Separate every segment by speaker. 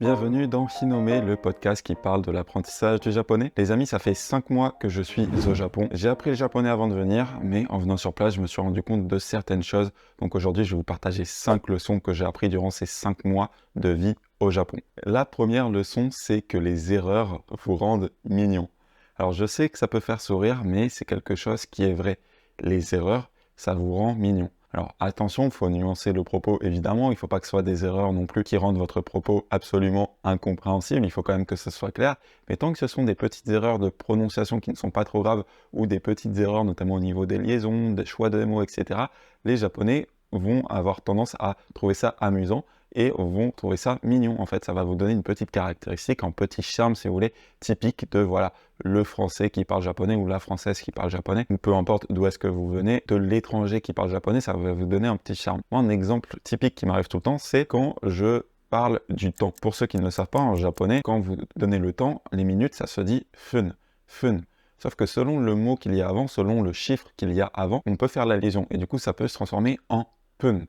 Speaker 1: Bienvenue dans Hinome, le podcast qui parle de l'apprentissage du japonais. Les amis, ça fait 5 mois que je suis au Japon. J'ai appris le japonais avant de venir, mais en venant sur place, je me suis rendu compte de certaines choses. Donc aujourd'hui, je vais vous partager 5 leçons que j'ai appris durant ces 5 mois de vie au Japon. La première leçon, c'est que les erreurs vous rendent mignon. Alors je sais que ça peut faire sourire, mais c'est quelque chose qui est vrai. Les erreurs, ça vous rend mignon. Alors attention, il faut nuancer le propos évidemment, il ne faut pas que ce soit des erreurs non plus qui rendent votre propos absolument incompréhensible, il faut quand même que ce soit clair, mais tant que ce sont des petites erreurs de prononciation qui ne sont pas trop graves, ou des petites erreurs notamment au niveau des liaisons, des choix de mots, etc., les Japonais vont avoir tendance à trouver ça amusant, et vont trouver ça mignon. En fait, ça va vous donner une petite caractéristique, un petit charme, si vous voulez, typique de, voilà, le français qui parle japonais ou la française qui parle japonais, ou peu importe d'où est-ce que vous venez, de l'étranger qui parle japonais, ça va vous donner un petit charme. Moi, un exemple typique qui m'arrive tout le temps, c'est quand je parle du temps. Pour ceux qui ne le savent pas, en japonais, quand vous donnez le temps, les minutes, ça se dit fun, fun. Sauf que selon le mot qu'il y a avant, selon le chiffre qu'il y a avant, on peut faire la liaison. Et du coup, ça peut se transformer en pun,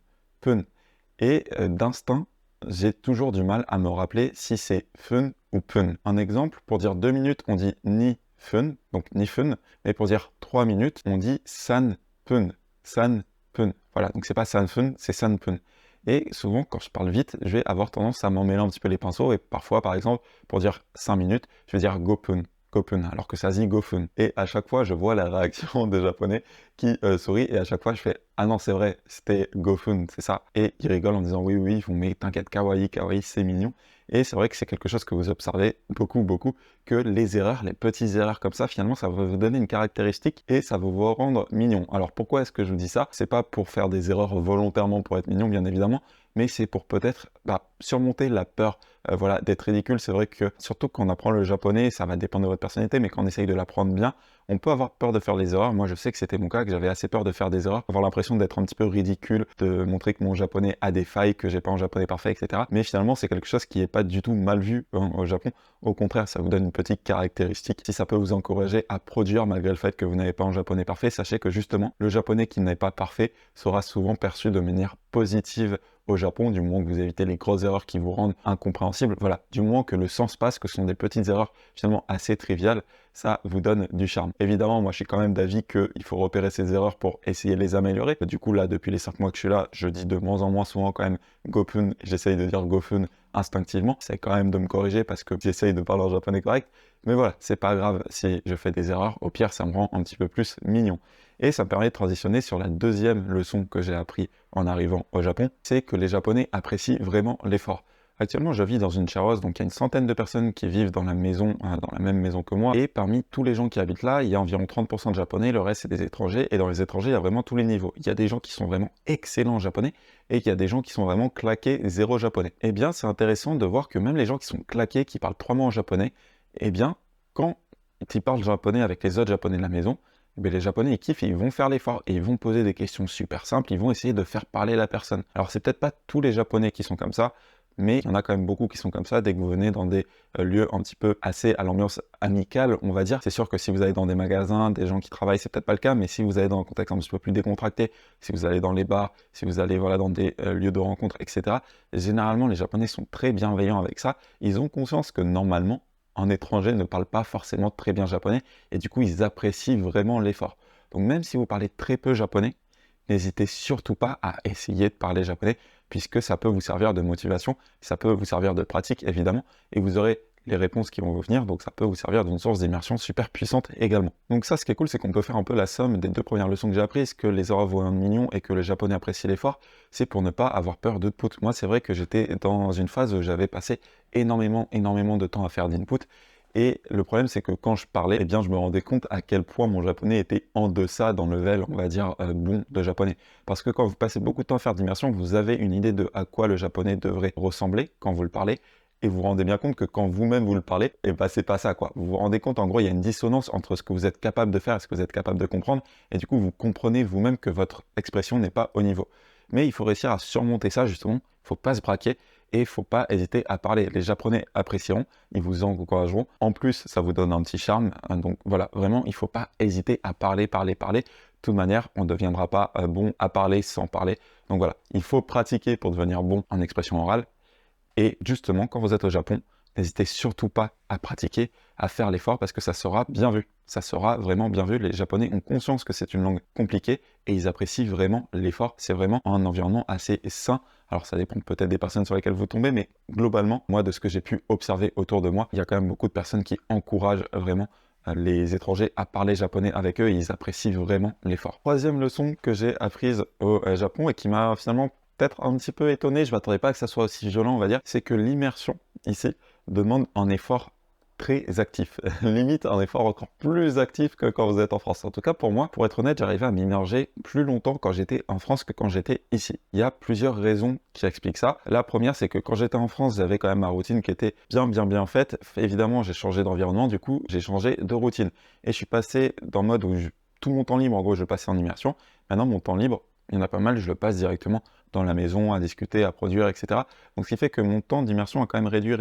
Speaker 1: pun. Et d'instinct, j'ai toujours du mal à me rappeler si c'est fun ou pun. Un exemple, pour dire 2 minutes, on dit ni fun, donc ni fun, mais pour dire 3 minutes, on dit san pun, san pun. Voilà, donc c'est pas san fun, c'est san pun. Et souvent, quand je parle vite, je vais avoir tendance à m'emmêler un petit peu les pinceaux, et parfois, par exemple, pour dire 5 minutes, je vais dire go pun. Gopun, alors que ça se dit Gofun. Et à chaque fois, je vois la réaction des Japonais qui sourit, et à chaque fois, je fais « Ah non, c'est vrai, c'était Gofun, c'est ça ». Et ils rigolent en disant « Oui, oui, ils font mais t'inquiète, kawaii, kawaii, c'est mignon ». Et c'est vrai que c'est quelque chose que vous observez beaucoup, beaucoup, que les erreurs, les petites erreurs comme ça, finalement, ça va vous donner une caractéristique et ça va vous rendre mignon. Alors pourquoi est-ce que je vous dis ça? C'est pas pour faire des erreurs volontairement pour être mignon, bien évidemment, mais c'est pour peut-être surmonter la peur voilà, d'être ridicule. C'est vrai que surtout quand on apprend le japonais, ça va dépendre de votre personnalité, mais quand on essaye de l'apprendre bien, on peut avoir peur de faire les erreurs. Moi, je sais que c'était mon cas, que j'avais assez peur de faire des erreurs, avoir l'impression d'être un petit peu ridicule, de montrer que mon japonais a des failles, que j'ai pas un japonais parfait, etc. Mais finalement, c'est quelque chose qui est pas du tout mal vu au Japon. Au contraire, ça vous donne une petite caractéristique. Si ça peut vous encourager à produire malgré le fait que vous n'avez pas un japonais parfait, sachez que justement, le japonais qui n'est pas parfait sera souvent perçu de manière positive au Japon, du moment que vous évitez les grosses erreurs qui vous rendent incompréhensibles, voilà, du moment que le sens passe, que ce sont des petites erreurs finalement assez triviales, ça vous donne du charme. Évidemment, moi je suis quand même d'avis qu'il faut repérer ces erreurs pour essayer de les améliorer. Du coup là, depuis les 5 mois que je suis là, je dis de moins en moins souvent quand même Gopun, j'essaye de dire Gofun instinctivement, c'est quand même de me corriger parce que j'essaye de parler en japonais correct, mais voilà, c'est pas grave si je fais des erreurs, au pire ça me rend un petit peu plus mignon. Et ça me permet de transitionner sur la deuxième leçon que j'ai appris en arrivant au Japon, c'est que les Japonais apprécient vraiment l'effort. Actuellement, je vis dans une chaos, donc il y a une centaine de personnes qui vivent dans la maison, dans la même maison que moi, et parmi tous les gens qui habitent là, il y a environ 30% de Japonais, le reste c'est des étrangers, et dans les étrangers, il y a vraiment tous les niveaux. Il y a des gens qui sont vraiment excellents en japonais, et il y a des gens qui sont vraiment claqués zéro japonais. Eh bien, c'est intéressant de voir que même les gens qui sont claqués, qui parlent 3 mots en japonais, eh bien, quand ils parlent japonais avec les autres japonais de la maison, mais les Japonais, ils kiffent et ils vont faire l'effort et ils vont poser des questions super simples, ils vont essayer de faire parler la personne. Alors c'est peut-être pas tous les Japonais qui sont comme ça, mais il y en a quand même beaucoup qui sont comme ça dès que vous venez dans des lieux un petit peu assez à l'ambiance amicale, on va dire. C'est sûr que si vous allez dans des magasins, des gens qui travaillent, c'est peut-être pas le cas, mais si vous allez dans un contexte un petit peu plus décontracté, si vous allez dans les bars, si vous allez voilà, dans des lieux de rencontre, etc., généralement les Japonais sont très bienveillants avec ça. Ils ont conscience que normalement, un étranger ne parle pas forcément très bien japonais, et du coup ils apprécient vraiment l'effort. Donc même si vous parlez très peu japonais, n'hésitez surtout pas à essayer de parler japonais, puisque ça peut vous servir de motivation, ça peut vous servir de pratique évidemment, et vous aurez les réponses qui vont vous venir, donc ça peut vous servir d'une source d'immersion super puissante également. Donc ça, ce qui est cool, c'est qu'on peut faire un peu la somme des 2 premières leçons que j'ai apprises, que les erreurs vaut un million et que le japonais apprécie l'effort, c'est pour ne pas avoir peur d'output. Moi, c'est vrai que j'étais dans une phase où j'avais passé énormément de temps à faire d'input, et le problème, c'est que quand je parlais, eh bien, je me rendais compte à quel point mon japonais était en deçà dans le level, on va dire, bon de japonais. Parce que quand vous passez beaucoup de temps à faire d'immersion, vous avez une idée de à quoi le japonais devrait ressembler quand vous le parlez, et vous vous rendez bien compte que quand vous-même vous le parlez, eh ben, c'est pas ça, quoi. Vous vous rendez compte, en gros, il y a une dissonance entre ce que vous êtes capable de faire et ce que vous êtes capable de comprendre, et du coup, vous comprenez vous-même que votre expression n'est pas au niveau. Mais il faut réussir à surmonter ça, justement. Il faut pas se braquer, et il faut pas hésiter à parler. Les Japonais apprécieront, ils vous encourageront. En plus, ça vous donne un petit charme. Donc voilà, vraiment, il faut pas hésiter à parler, parler, parler. De toute manière, on ne deviendra pas bon à parler sans parler. Donc voilà, il faut pratiquer pour devenir bon en expression orale. Et justement, quand vous êtes au Japon, n'hésitez surtout pas à pratiquer, à faire l'effort parce que ça sera bien vu. Ça sera vraiment bien vu. Les Japonais ont conscience que c'est une langue compliquée et ils apprécient vraiment l'effort. C'est vraiment un environnement assez sain. Alors ça dépend peut-être des personnes sur lesquelles vous tombez, mais globalement, moi de ce que j'ai pu observer autour de moi, il y a quand même beaucoup de personnes qui encouragent vraiment les étrangers à parler japonais avec eux et ils apprécient vraiment l'effort. Troisième leçon que j'ai apprise au Japon et qui m'a finalement peut-être un petit peu étonné, je ne m'attendais pas à que ça soit aussi violent on va dire, c'est que l'immersion ici demande un effort très actif, limite un effort encore plus actif que quand vous êtes en France. En tout cas pour moi, pour être honnête, j'arrivais à m'immerger plus longtemps quand j'étais en France que quand j'étais ici. Il y a plusieurs raisons qui expliquent ça. La première, c'est que quand j'étais en France, j'avais quand même ma routine qui était bien faite. Évidemment, j'ai changé d'environnement, du coup, j'ai changé de routine. Et je suis passé dans le mode où tout mon temps libre, en gros, je le passais en immersion. Maintenant, mon temps libre, il y en a pas mal, je le passe directement dans la maison, à discuter, à produire, etc. Donc, ce qui fait que mon temps d'immersion a quand même réduit.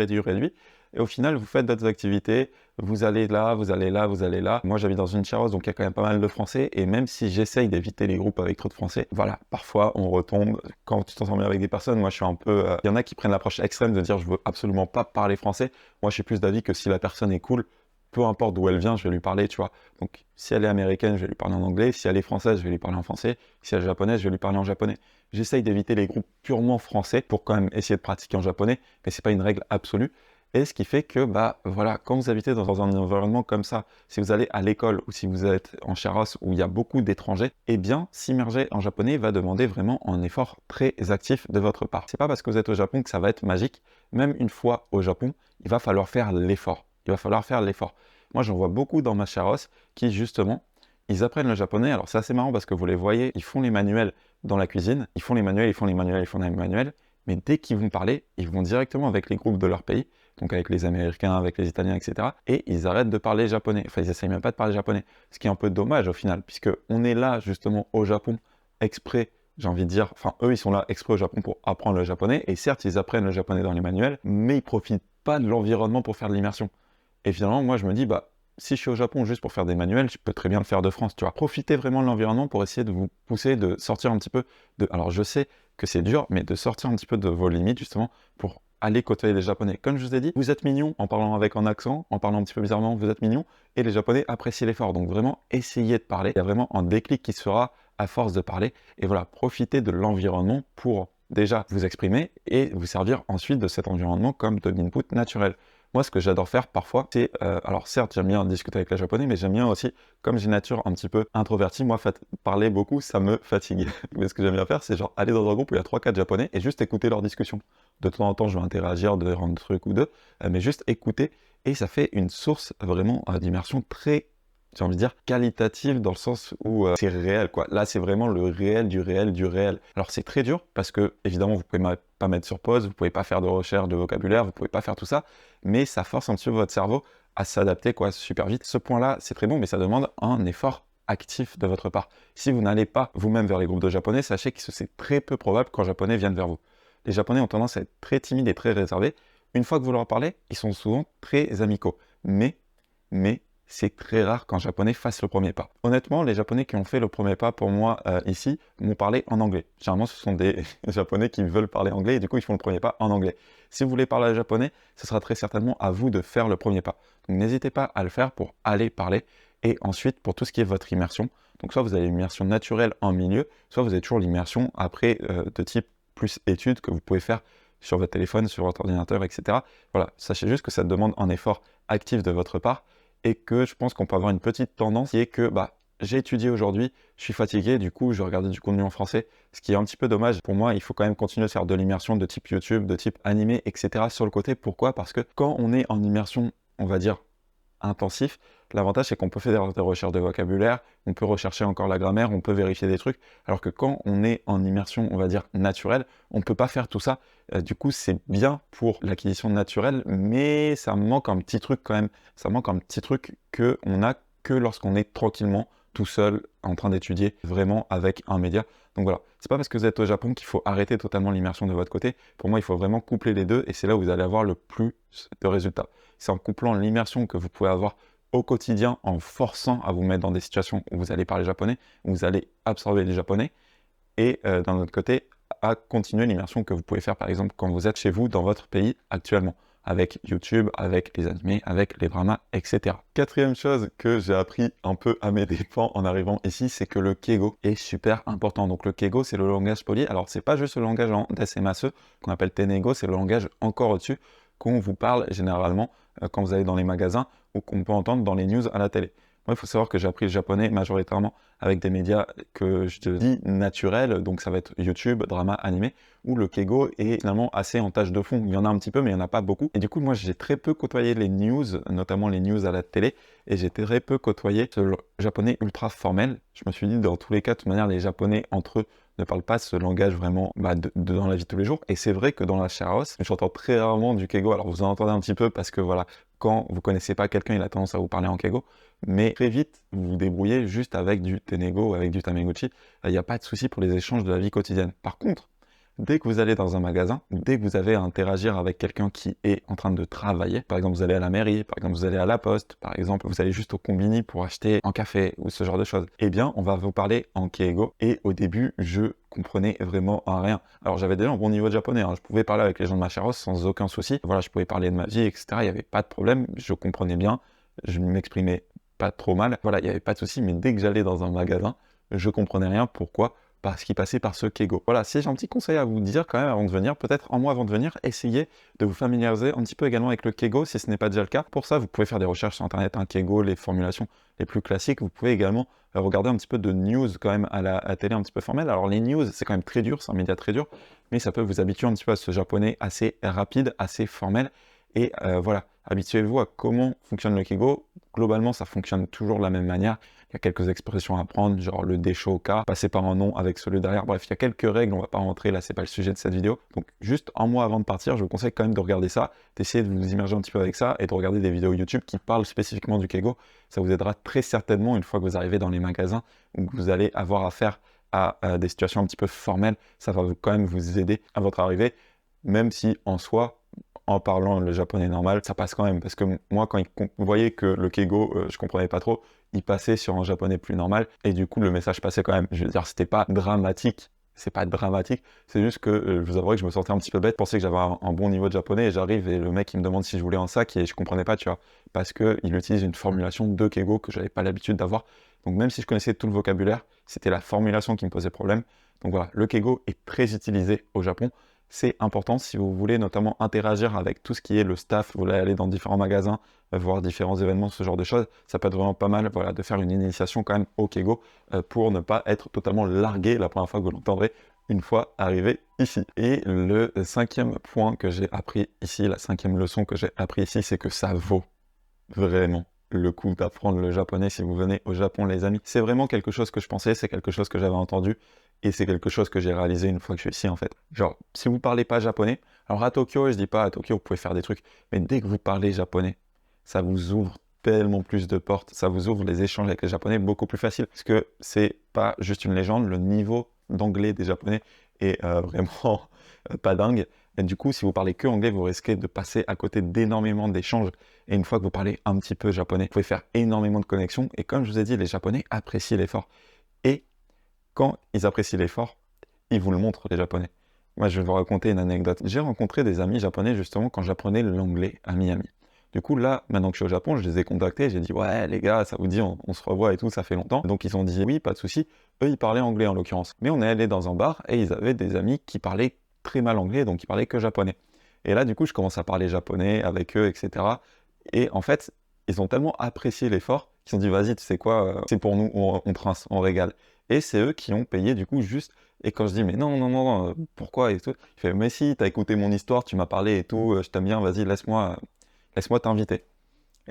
Speaker 1: Et au final, vous faites d'autres activités, vous allez là, vous allez là, vous allez là. Moi, j'habite dans une Charros, donc il y a quand même pas mal de Français. Et même si j'essaye d'éviter les groupes avec trop de Français, voilà, parfois on retombe. Quand tu t'entends bien avec des personnes, moi je suis un peu... Il y en a qui prennent l'approche extrême de dire je veux absolument pas parler français. Moi, je suis plus d'avis que si la personne est cool, peu importe d'où elle vient, je vais lui parler, tu vois. Donc, si elle est américaine, je vais lui parler en anglais. Si elle est française, je vais lui parler en français. Si elle est japonaise, je vais lui parler en japonais. J'essaye d'éviter les groupes purement français pour quand même essayer de pratiquer en japonais, mais c'est pas une règle absolue. Et ce qui fait que, bah voilà, quand vous habitez dans un environnement comme ça, si vous allez à l'école ou si vous êtes en Charros où il y a beaucoup d'étrangers, eh bien, s'immerger en japonais va demander vraiment un effort très actif de votre part. C'est pas parce que vous êtes au Japon que ça va être magique. Même une fois au Japon, il va falloir faire l'effort. Il va falloir faire l'effort. Moi, j'en vois beaucoup dans ma Charros qui, justement, ils apprennent le japonais. Alors, c'est assez marrant parce que vous les voyez, ils font les manuels dans la cuisine. Ils font les manuels, ils font les manuels, ils font les manuels. Mais dès qu'ils vont parler, ils vont directement avec les groupes de leur pays, donc avec les Américains, avec les Italiens, etc. Et ils arrêtent de parler japonais. Enfin, ils essayent même pas de parler japonais. Ce qui est un peu dommage au final, puisque on est là, justement, au Japon, exprès, j'ai envie de dire, enfin, eux, ils sont là exprès au Japon pour apprendre le japonais. Et certes, ils apprennent le japonais dans les manuels, mais ils profitent pas de l'environnement pour faire de l'immersion. Et finalement, moi, je me dis, bah, si je suis au Japon juste pour faire des manuels, je peux très bien le faire de France, tu vois. Profitez vraiment de l'environnement pour essayer de vous pousser, de sortir un petit peu de... Alors, je sais que c'est dur, mais de sortir un petit peu de vos limites, justement, pour aller côtoyer les Japonais. Comme je vous ai dit, vous êtes mignon en parlant avec un accent, en parlant un petit peu bizarrement, vous êtes mignon, et les Japonais apprécient l'effort. Donc, vraiment, essayez de parler. Il y a vraiment un déclic qui se fera à force de parler. Et voilà, profitez de l'environnement pour déjà vous exprimer et vous servir ensuite de cet environnement comme de l'input naturel. Moi, ce que j'adore faire parfois, c'est, alors certes, j'aime bien discuter avec les Japonais, mais j'aime bien aussi, comme j'ai une nature un petit peu introvertie, moi, parler beaucoup, ça me fatigue. Mais ce que j'aime bien faire, c'est genre aller dans un groupe où il y a 3-4 Japonais et juste écouter leurs discussions. De temps en temps, je vais interagir, de rendre truc ou deux, mais juste écouter, et ça fait une source vraiment d'immersion très, j'ai envie de dire, qualitative dans le sens où c'est réel, quoi. Là, c'est vraiment le réel du réel du réel. Alors, c'est très dur parce que, évidemment, vous pouvez pas mettre sur pause, vous pouvez pas faire de recherche de vocabulaire, vous pouvez pas faire tout ça, mais ça force un petit peu votre cerveau à s'adapter, quoi, super vite. Ce point-là, c'est très bon, mais ça demande un effort actif de votre part. Si vous n'allez pas vous-même vers les groupes de japonais, sachez que c'est très peu probable qu'un japonais vienne vers vous. Les japonais ont tendance à être très timides et très réservés. Une fois que vous leur parlez, ils sont souvent très amicaux. Mais, c'est très rare qu'un japonais fasse le premier pas. Honnêtement, les japonais qui ont fait le premier pas pour moi ici m'ont parlé en anglais. Généralement, ce sont des japonais qui veulent parler anglais et du coup, ils font le premier pas en anglais. Si vous voulez parler japonais, ce sera très certainement à vous de faire le premier pas. Donc, n'hésitez pas à le faire pour aller parler et ensuite pour tout ce qui est votre immersion. Donc, soit vous avez l'immersion naturelle en milieu, soit vous avez toujours l'immersion après de type plus études que vous pouvez faire sur votre téléphone, sur votre ordinateur, etc. Voilà, sachez juste que ça demande un effort actif de votre part et que je pense qu'on peut avoir une petite tendance qui est que bah, j'ai étudié aujourd'hui, je suis fatigué, du coup je regardais du contenu en français, ce qui est un petit peu dommage. Pour moi, il faut quand même continuer de faire de l'immersion de type YouTube, de type animé, etc. sur le côté. Pourquoi? Parce que quand on est en immersion, on va dire intensif, l'avantage c'est qu'on peut faire des recherches de vocabulaire, on peut rechercher encore la grammaire, on peut vérifier des trucs, alors que quand on est en immersion, on va dire naturelle, on ne peut pas faire tout ça. Du coup, c'est bien pour l'acquisition naturelle, mais ça manque un petit truc quand même, ça manque un petit truc qu'on n'a que lorsqu'on est tranquillement, tout seul, en train d'étudier, vraiment avec un média. Donc voilà, c'est pas parce que vous êtes au Japon qu'il faut arrêter totalement l'immersion de votre côté. Pour moi, il faut vraiment coupler les deux, et c'est là où vous allez avoir le plus de résultats. C'est en couplant l'immersion que vous pouvez avoir au quotidien, en forçant à vous mettre dans des situations où vous allez parler japonais, où vous allez absorber les japonais, et d'un autre côté, à continuer l'immersion que vous pouvez faire par exemple quand vous êtes chez vous dans votre pays actuellement, avec YouTube, avec les animés, avec les dramas, etc. Quatrième chose que j'ai appris un peu à mes dépens en arrivant ici, c'est que le Keigo est super important. Donc le Keigo, c'est le langage poli. Alors c'est pas juste le langage en DSMASE qu'on appelle Tenego, c'est le langage encore au-dessus qu'on vous parle généralement quand vous allez dans les magasins ou qu'on peut entendre dans les news à la télé. Moi, il faut savoir que j'ai appris le japonais majoritairement avec des médias que je te dis naturels, donc ça va être YouTube, drama, animé, où le Keigo est finalement assez en tâche de fond. Il y en a un petit peu, mais il n'y en a pas beaucoup. Et du coup, moi, j'ai très peu côtoyé les news, notamment les news à la télé, et j'ai très peu côtoyé ce japonais ultra formel. Je me suis dit, dans tous les cas, de toute manière, les japonais entre eux ne parlent pas ce langage vraiment dans la vie de tous les jours. Et c'est vrai que dans la share house, j'entends très rarement du Keigo. Alors vous en entendez un petit peu parce que voilà, quand vous connaissez pas quelqu'un, il a tendance à vous parler en Keigo. Mais très vite, vous vous débrouillez juste avec du Tenego ou avec du Tamagotchi. Il n'y a pas de souci pour les échanges de la vie quotidienne. Par contre, dès que vous allez dans un magasin, dès que vous avez à interagir avec quelqu'un qui est en train de travailler, par exemple vous allez à la mairie, par exemple vous allez à la poste, par exemple vous allez juste au combini pour acheter un café ou ce genre de choses, eh bien on va vous parler en Keigo. Et au début, je comprenais vraiment rien. Alors j'avais déjà un bon niveau de japonais, hein. Je pouvais parler avec les gens de ma chère sans aucun souci. Voilà, je pouvais parler de ma vie, etc. Il n'y avait pas de problème, je comprenais bien, je m'exprimais pas trop mal. Voilà, il n'y avait pas de souci, mais dès que j'allais dans un magasin, je comprenais rien. Pourquoi ? Parce qu'il passait par ce Keigo. Voilà, si j'ai un petit conseil à vous dire quand même avant de venir, peut-être un mois avant de venir, essayez de vous familiariser un petit peu également avec le Keigo si ce n'est pas déjà le cas. Pour ça, vous pouvez faire des recherches sur internet, un Keigo, les formulations les plus classiques. Vous pouvez également regarder un petit peu de news quand même à la télé un petit peu formelle. Alors les news, c'est quand même très dur, c'est un média très dur, mais ça peut vous habituer un petit peu à ce japonais assez rapide, assez formel. Et voilà, habituez-vous à comment fonctionne le Keigo. Globalement, ça fonctionne toujours de la même manière. Il y a quelques expressions à prendre, genre le deshoka, passer par un nom avec celui derrière. Bref, il y a quelques règles, on va pas rentrer, là c'est pas le sujet de cette vidéo. Donc juste un mois avant de partir, je vous conseille quand même de regarder ça, d'essayer de vous immerger un petit peu avec ça et de regarder des vidéos YouTube qui parlent spécifiquement du Keigo. Ça vous aidera très certainement une fois que vous arrivez dans les magasins où vous allez avoir affaire à des situations un petit peu formelles. Ça va quand même vous aider à votre arrivée, même si en soi, en parlant le japonais normal, ça passe quand même. Parce que moi, quand vous voyez que le Keigo, je comprenais pas trop, il passait sur un japonais plus normal, et du coup, le message passait quand même. Je veux dire, c'était pas dramatique. C'est pas dramatique, c'est juste que je vous avouerai que je me sentais un petit peu bête, je pensais que j'avais un bon niveau de japonais, et j'arrive et le mec il me demande si je voulais un sac, et je comprenais pas, tu vois, parce qu'il utilise une formulation de Keigo que j'avais pas l'habitude d'avoir. Donc même si je connaissais tout le vocabulaire, c'était la formulation qui me posait problème. Donc voilà, le Keigo est très utilisé au Japon. C'est important si vous voulez notamment interagir avec tout ce qui est le staff, vous voulez aller dans différents magasins, voir différents événements, ce genre de choses. Ça peut être vraiment pas mal, voilà, de faire une initiation quand même au Keigo pour ne pas être totalement largué la première fois que vous l'entendrez une fois arrivé ici. Et le cinquième point que j'ai appris ici, la cinquième leçon que j'ai appris ici, c'est que ça vaut vraiment le coup d'apprendre le japonais si vous venez au Japon, les amis. C'est vraiment quelque chose que je pensais, c'est quelque chose que j'avais entendu, et c'est quelque chose que j'ai réalisé une fois que je suis ici, en fait. Genre, si vous parlez pas japonais, alors à Tokyo, je dis pas à Tokyo, vous pouvez faire des trucs, mais dès que vous parlez japonais, ça vous ouvre tellement plus de portes, ça vous ouvre les échanges avec les japonais beaucoup plus faciles, parce que c'est pas juste une légende, le niveau d'anglais des japonais est vraiment pas dingue. Et du coup, si vous parlez que anglais, vous risquez de passer à côté d'énormément d'échanges. Et une fois que vous parlez un petit peu japonais, vous pouvez faire énormément de connexions. Et comme je vous ai dit, les japonais apprécient l'effort. Et quand ils apprécient l'effort, ils vous le montrent, les japonais. Moi, je vais vous raconter une anecdote. J'ai rencontré des amis japonais justement quand j'apprenais l'anglais à Miami. Du coup, là, maintenant que je suis au Japon, je les ai contactés, j'ai dit « Ouais, les gars, ça vous dit, on se revoit et tout, ça fait longtemps. » Donc, ils ont dit « Oui, pas de souci. » Eux, ils parlaient anglais en l'occurrence. Mais on est allé dans un bar et ils avaient des amis qui parlaient très mal anglais, donc ils parlaient que japonais. Et là, du coup, je commence à parler japonais avec eux, etc. Et en fait, ils ont tellement apprécié l'effort qu'ils ont dit « Vas-y, tu sais quoi, c'est pour nous, on trince, on régale. » Et c'est eux qui ont payé, du coup, juste. Et quand je dis « Mais non, non, non, non, pourquoi ?» et tout, il fait « Mais si, t'as écouté mon histoire, tu m'as parlé et tout, je t'aime bien, vas-y, laisse-moi t'inviter. »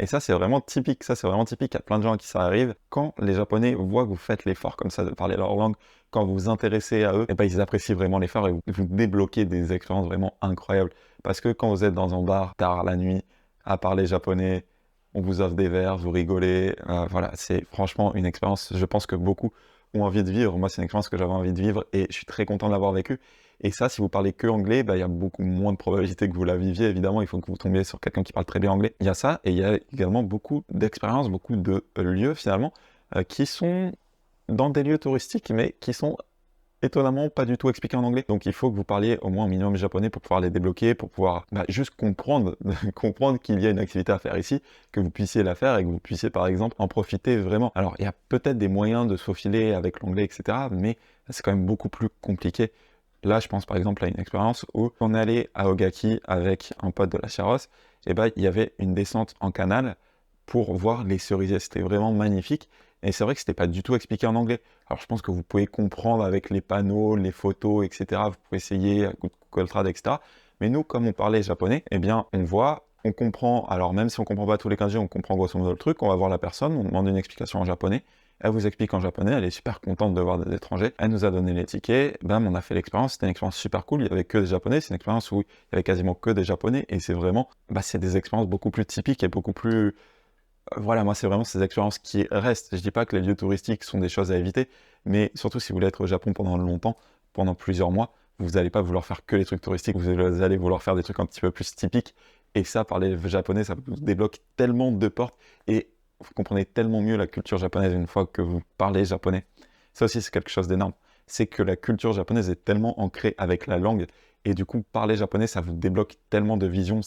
Speaker 1: Et ça, c'est vraiment typique. Ça, c'est vraiment typique. Il y a plein de gens à qui ça arrive. Quand les Japonais voient que vous faites l'effort comme ça de parler leur langue, quand vous vous intéressez à eux, et ben, ils apprécient vraiment l'effort et vous débloquez des expériences vraiment incroyables. Parce que quand vous êtes dans un bar tard la nuit, à parler japonais, on vous offre des verres, vous rigolez. Voilà, c'est franchement une expérience, je pense que beaucoup ont envie de vivre. Moi, c'est une expérience que j'avais envie de vivre et je suis très content de l'avoir vécue. Et ça, si vous parlez que anglais, bah, il y a beaucoup moins de probabilités que vous la viviez. Évidemment, il faut que vous tombiez sur quelqu'un qui parle très bien anglais. Il y a ça, et il y a également beaucoup d'expériences, beaucoup de lieux finalement, qui sont dans des lieux touristiques, mais qui sont étonnamment pas du tout expliqués en anglais. Donc il faut que vous parliez au moins un minimum japonais pour pouvoir les débloquer, pour pouvoir juste comprendre, comprendre qu'il y a une activité à faire ici, que vous puissiez la faire et que vous puissiez par exemple en profiter vraiment. Alors il y a peut-être des moyens de se faufiler avec l'anglais, etc. Mais c'est quand même beaucoup plus compliqué. Là, je pense par exemple à une expérience où on allait à Ogaki avec un pote de la Chiaros, et il y avait une descente en canal pour voir les cerisiers. C'était vraiment magnifique. Et c'est vrai que c'était pas du tout expliqué en anglais. Alors je pense que vous pouvez comprendre avec les panneaux, les photos, etc. Vous pouvez essayer à Google Trad, etc. Mais nous, comme on parlait japonais, eh bien, on voit, on comprend. Alors même si on comprend pas tous les kanji, on comprend grosso modo le truc. On va voir la personne, on demande une explication en japonais. Elle vous explique en japonais, elle est super contente de voir des étrangers. Elle nous a donné les tickets, bam, on a fait l'expérience. C'était une expérience super cool. Il y avait que des japonais. C'est une expérience où il y avait quasiment que des japonais. Et c'est vraiment, c'est des expériences beaucoup plus typiques et beaucoup plus voilà, moi, c'est vraiment ces expériences qui restent. Je dis pas que les lieux touristiques sont des choses à éviter, mais surtout si vous voulez être au Japon pendant longtemps, pendant plusieurs mois, vous n'allez pas vouloir faire que les trucs touristiques, vous allez vouloir faire des trucs un petit peu plus typiques. Et ça, parler japonais, ça vous débloque tellement de portes et vous comprenez tellement mieux la culture japonaise une fois que vous parlez japonais. Ça aussi, c'est quelque chose d'énorme. C'est que la culture japonaise est tellement ancrée avec la langue et du coup, parler japonais, ça vous débloque tellement de visions,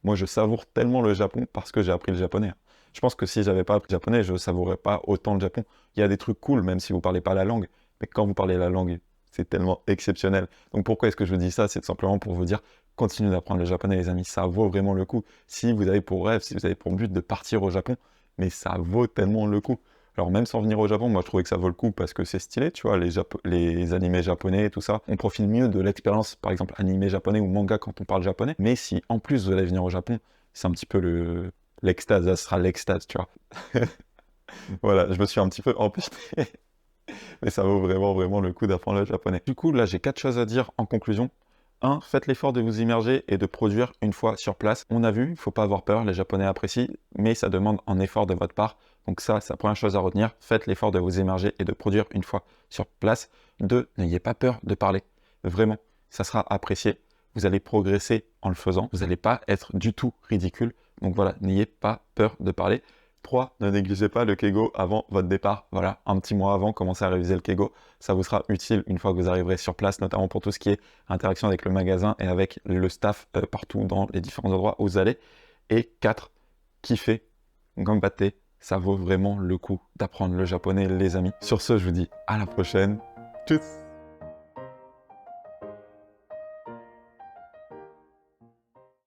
Speaker 1: moi, je savoure tellement le Japon parce que j'ai appris le japonais. Je pense que si j'avais pas appris le japonais, je savourerais pas autant le Japon. Il y a des trucs cool, même si vous parlez pas la langue. Mais quand vous parlez la langue, c'est tellement exceptionnel. Donc pourquoi est-ce que je vous dis ça? C'est tout simplement pour vous dire, continuez d'apprendre le japonais, les amis. Ça vaut vraiment le coup. Si vous avez pour rêve, si vous avez pour but de partir au Japon, mais ça vaut tellement le coup. Alors même sans venir au Japon, moi je trouvais que ça vaut le coup parce que c'est stylé, tu vois, les animés japonais et tout ça. On profite mieux de l'expérience, par exemple, animé japonais ou manga quand on parle japonais. Mais si en plus vous allez venir au Japon, c'est un petit peu l'extase, ça sera l'extase, tu vois. Voilà, je me suis un petit peu empêché, mais ça vaut vraiment, vraiment le coup d'apprendre le japonais. Du coup, là, j'ai 4 choses à dire en conclusion. 1. Faites l'effort de vous immerger et de produire une fois sur place. On a vu, il ne faut pas avoir peur, les Japonais apprécient, mais ça demande un effort de votre part. Donc ça, c'est la première chose à retenir. Faites l'effort de vous immerger et de produire une fois sur place. 2. N'ayez pas peur de parler. Vraiment, ça sera apprécié. Vous allez progresser en le faisant. Vous n'allez pas être du tout ridicule. Donc voilà, n'ayez pas peur de parler. 3. Ne négligez pas le Keigo avant votre départ. Voilà, un petit mois avant, commencez à réviser le Keigo. Ça vous sera utile une fois que vous arriverez sur place, notamment pour tout ce qui est interaction avec le magasin et avec le staff partout dans les différents endroits où vous allez. Et 4. Kiffez, gambattez. Ça vaut vraiment le coup d'apprendre le japonais, les amis. Sur ce, je vous dis à la prochaine. Tchuss!